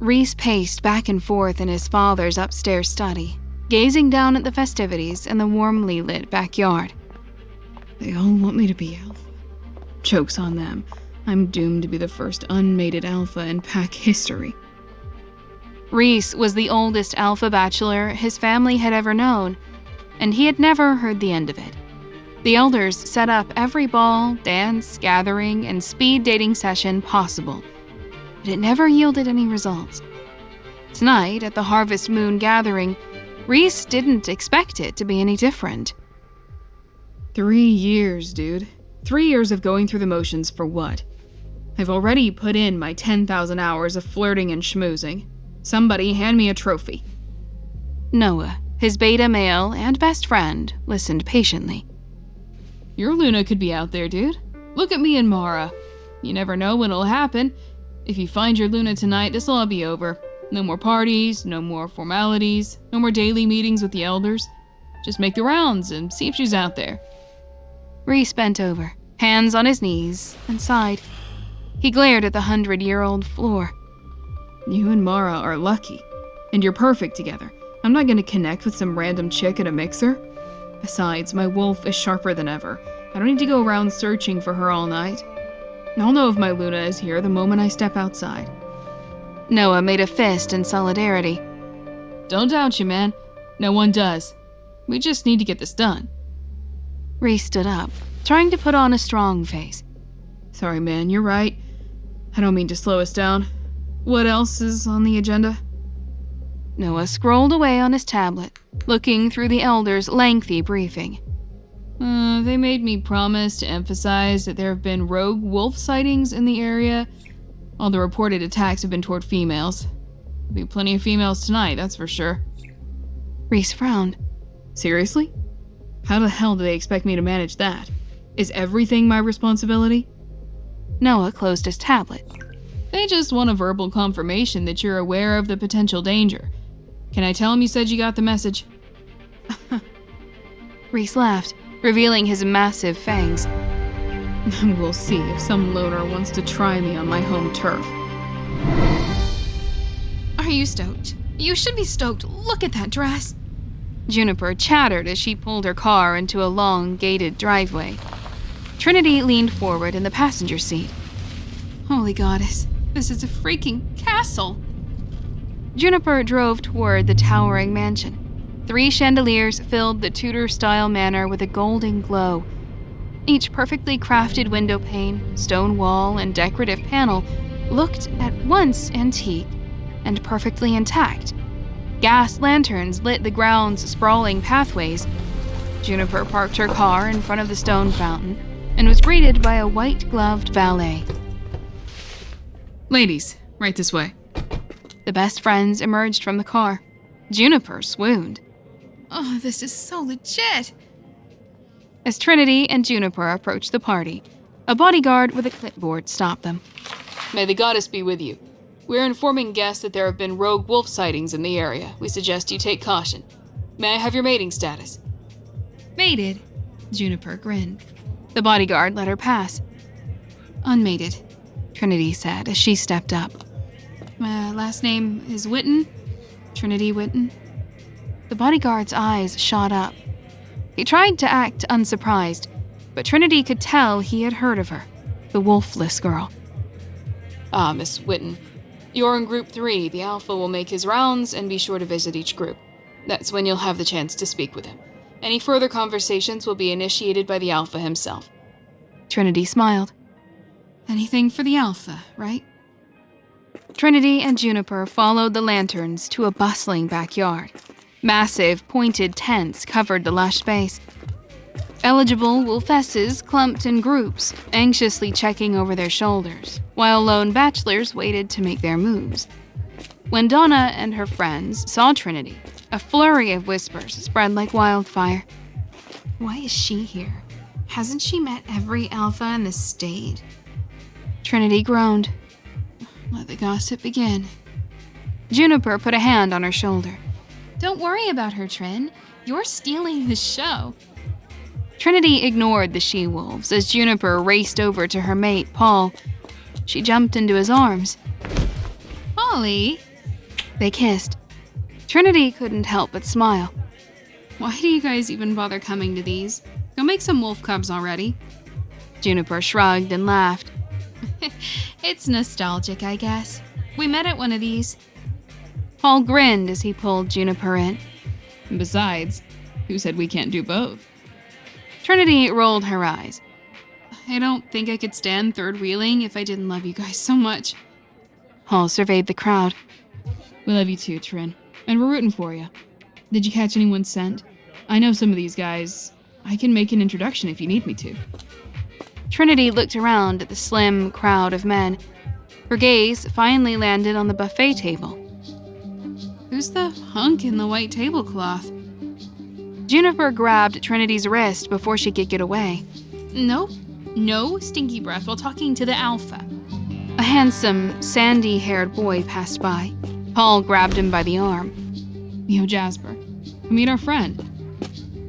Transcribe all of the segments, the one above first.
Rhys paced back and forth in his father's upstairs study, gazing down at the festivities in the warmly lit backyard. They all want me to be alpha. Joke's on them. I'm doomed to be the first unmated alpha in pack history. Rhys was the oldest alpha bachelor his family had ever known, and he had never heard the end of it. The elders set up every ball, dance, gathering, and speed dating session possible, but it never yielded any results. Tonight, at the Harvest Moon gathering, Rhys didn't expect it to be any different. 3 years, dude. 3 years of going through the motions for what? I've already put in my 10,000 hours of flirting and schmoozing. Somebody hand me a trophy. Noah, his beta male and best friend, listened patiently. Your Luna could be out there, dude. Look at me and Mara. You never know when it'll happen. If you find your Luna tonight, this'll all be over. No more parties, no more formalities, no more daily meetings with the elders. Just make the rounds and see if she's out there. Rhys bent over, hands on his knees, and sighed. He glared at the 100-year-old floor. You and Mara are lucky, and you're perfect together. I'm not gonna connect with some random chick at a mixer. Besides, my wolf is sharper than ever. I don't need to go around searching for her all night. I'll know if my Luna is here the moment I step outside. Noah made a fist in solidarity. Don't doubt you, man. No one does. We just need to get this done. Rhys stood up, trying to put on a strong face. Sorry, man, you're right. I don't mean to slow us down. What else is on the agenda? Noah scrolled away on his tablet, looking through the elders' lengthy briefing. They made me promise to emphasize that there have been rogue wolf sightings in the area. All the reported attacks have been toward females. There'll be plenty of females tonight, that's for sure. Rhys frowned. Seriously? How the hell do they expect me to manage that? Is everything my responsibility? Noah closed his tablet. They just want a verbal confirmation that you're aware of the potential danger. Can I tell them you said you got the message? Rhys laughed, revealing his massive fangs. We'll see if some loner wants to try me on my home turf. Are you stoked? You should be stoked. Look at that dress. Juniper chattered as she pulled her car into a long, gated driveway. Trinity leaned forward in the passenger seat. Holy goddess, this is a freaking castle. Juniper drove toward the towering mansion. 3 chandeliers filled the Tudor-style manor with a golden glow. Each perfectly crafted window pane, stone wall, and decorative panel looked at once antique and perfectly intact. Gas lanterns lit the ground's sprawling pathways. Juniper parked her car in front of the stone fountain and was greeted by a white-gloved valet. Ladies, right this way. The best friends emerged from the car. Juniper swooned. Oh, this is so legit! As Trinity and Juniper approached the party, a bodyguard with a clipboard stopped them. May the goddess be with you. We're informing guests that there have been rogue wolf sightings in the area. We suggest you take caution. May I have your mating status? Mated, Juniper grinned. The bodyguard let her pass. Unmated, Trinity said as she stepped up. My last name is Witten, Trinity Witten. The bodyguard's eyes shot up. He tried to act unsurprised, but Trinity could tell he had heard of her, the wolfless girl. Ah, Miss Witten. You're in Group 3. The Alpha will make his rounds and be sure to visit each group. That's when you'll have the chance to speak with him. Any further conversations will be initiated by the Alpha himself. Trinity smiled. Anything for the Alpha, right? Trinity and Juniper followed the lanterns to a bustling backyard. Massive, pointed tents covered the lush space. Eligible wolfesses clumped in groups, anxiously checking over their shoulders, while lone bachelors waited to make their moves. When Donna and her friends saw Trinity, a flurry of whispers spread like wildfire. Why is she here? Hasn't she met every alpha in the state? Trinity groaned. Let the gossip begin. Juniper put a hand on her shoulder. Don't worry about her, Trin. You're stealing the show. Trinity ignored the she-wolves as Juniper raced over to her mate, Paul. She jumped into his arms. Polly, They kissed. Trinity couldn't help but smile. Why do you guys even bother coming to these? Go make some wolf cubs already. Juniper shrugged and laughed. It's nostalgic, I guess. We met at one of these. Paul grinned as he pulled Juniper in. Besides, who said we can't do both? Trinity rolled her eyes. I don't think I could stand third wheeling if I didn't love you guys so much. Paul surveyed the crowd. We love you too, Trin. And we're rooting for you. Did you catch anyone's scent? I know some of these guys. I can make an introduction if you need me to. Trinity looked around at the slim crowd of men. Her gaze finally landed on the buffet table. Who's the hunk in the white tablecloth? Juniper grabbed Trinity's wrist before she could get away. Nope. No stinky breath while talking to the alpha. A handsome, sandy-haired boy passed by. Paul grabbed him by the arm. Yo, Jasper. Meet our friend.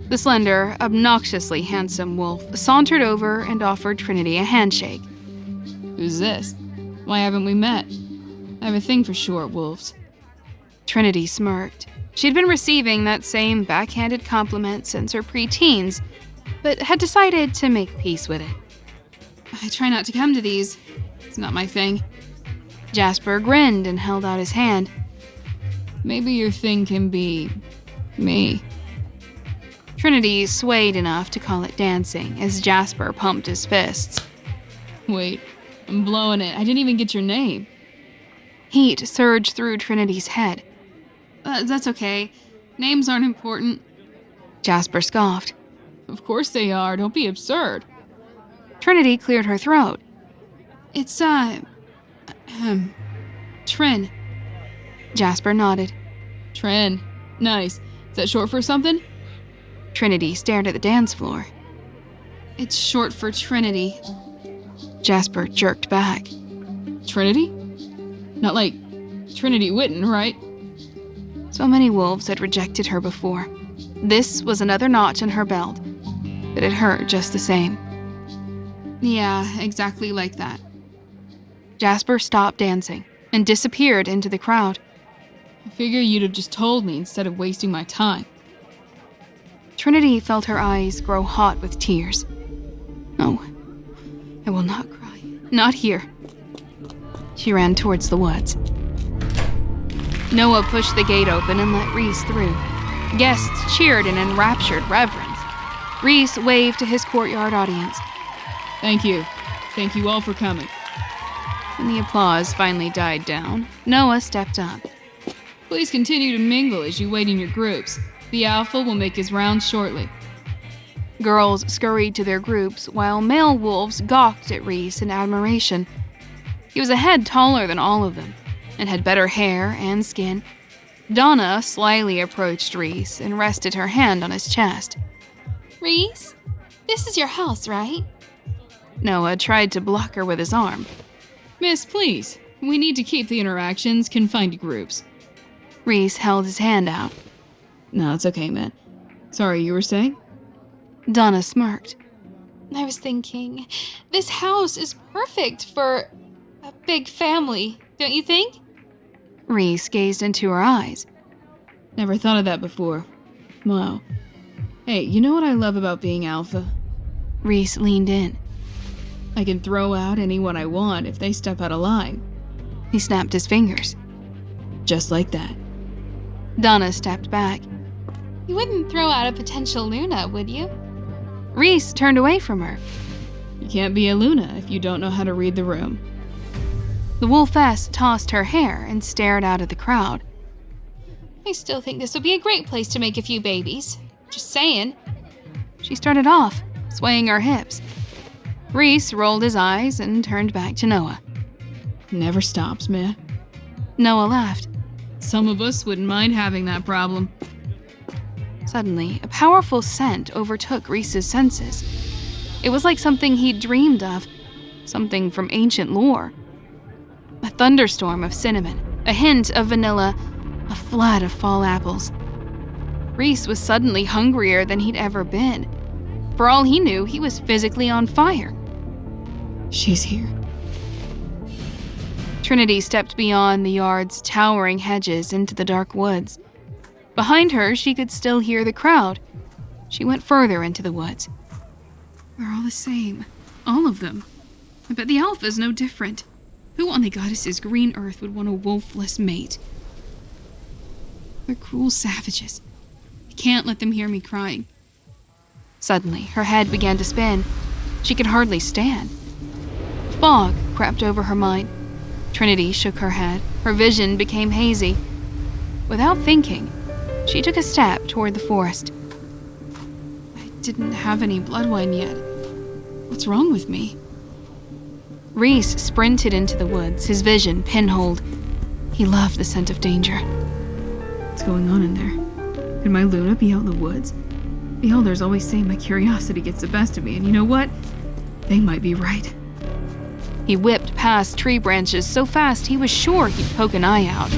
The slender, obnoxiously handsome wolf sauntered over and offered Trinity a handshake. Who's this? Why haven't we met? I have a thing for short wolves. Trinity smirked. She'd been receiving that same backhanded compliment since her pre-teens, but had decided to make peace with it. I try not to come to these. It's not my thing. Jasper grinned and held out his hand. Maybe your thing can be me. Trinity swayed enough to call it dancing as Jasper pumped his fists. Wait, I'm blowing it. I didn't even get your name. Heat surged through Trinity's head. That's okay. Names aren't important. Jasper scoffed. Of course they are. Don't be absurd. Trinity cleared her throat. It's, Trin. Jasper nodded. Trin. Nice. Is that short for something? Trinity stared at the dance floor. It's short for Trinity. Jasper jerked back. Trinity? Not like Trinity Witten, right? So many wolves had rejected her before. This was another notch in her belt, but it hurt just the same. Yeah, exactly like that. Jasper stopped dancing and disappeared into the crowd. I figure you'd have just told me instead of wasting my time. Trinity felt her eyes grow hot with tears. No, I will not cry. Not here. She ran towards the woods. Noah pushed the gate open and let Reese through. Guests cheered in enraptured reverence. Reese waved to his courtyard audience. Thank you. Thank you all for coming. When the applause finally died down, Noah stepped up. Please continue to mingle as you wait in your groups. The alpha will make his rounds shortly. Girls scurried to their groups while male wolves gawked at Reese in admiration. He was a head taller than all of them and had better hair and skin. Donna slyly approached Reese and rested her hand on his chest. Reese, this is your house, right? Noah tried to block her with his arm. Miss, please. We need to keep the interactions confined to groups. Reese held his hand out. No, it's okay, man. Sorry, you were saying? Donna smirked. I was thinking, this house is perfect for a big family, don't you think? Reese gazed into her eyes. Never thought of that before. Wow. Hey, you know what I love about being alpha? Reese leaned in. I can throw out anyone I want if they step out of line. He snapped his fingers. Just like that. Donna stepped back. You wouldn't throw out a potential Luna, would you? Reese turned away from her. You can't be a Luna if you don't know how to read the room. The wolfess tossed her hair and stared out at the crowd. I still think this would be a great place to make a few babies. Just saying. She started off, swaying her hips. Reese rolled his eyes and turned back to Noah. Never stops, man. Noah laughed. Some of us wouldn't mind having that problem. Suddenly, a powerful scent overtook Reese's senses. It was like something he'd dreamed of, something from ancient lore. A thunderstorm of cinnamon, a hint of vanilla, a flood of fall apples. Reese was suddenly hungrier than he'd ever been. For all he knew, he was physically on fire. She's here. Trinity stepped beyond the yard's towering hedges into the dark woods. Behind her, she could still hear the crowd. She went further into the woods. They're all the same. All of them. I bet the alpha's no different. Who on the goddess's green earth would want a wolfless mate? They're cruel savages. I can't let them hear me crying. Suddenly, her head began to spin. She could hardly stand. Fog crept over her mind. Trinity shook her head. Her vision became hazy. Without thinking, she took a step toward the forest. I didn't have any blood wine yet. What's wrong with me? Reese sprinted into the woods, his vision pinholed. He loved the scent of danger. What's going on in there? Could my Luna be out in the woods? The elders always say my curiosity gets the best of me, and you know what? They might be right. He whipped past tree branches so fast he was sure he'd poke an eye out.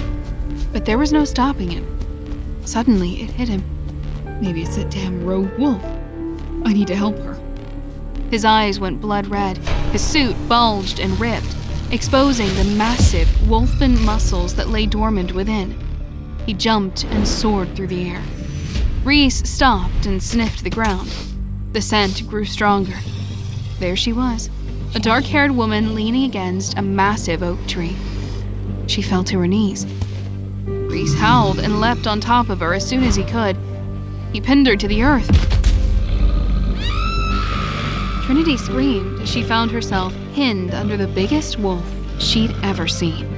But there was no stopping him. Suddenly, it hit him. Maybe it's that damn rogue wolf. I need to help her. His eyes went blood red. His suit bulged and ripped, exposing the massive, wolfen muscles that lay dormant within. He jumped and soared through the air. Reese stopped and sniffed the ground. The scent grew stronger. There she was, a dark-haired woman leaning against a massive oak tree. She fell to her knees. Reese howled and leapt on top of her as soon as he could. He pinned her to the earth. Trinity screamed as she found herself pinned under the biggest wolf she'd ever seen.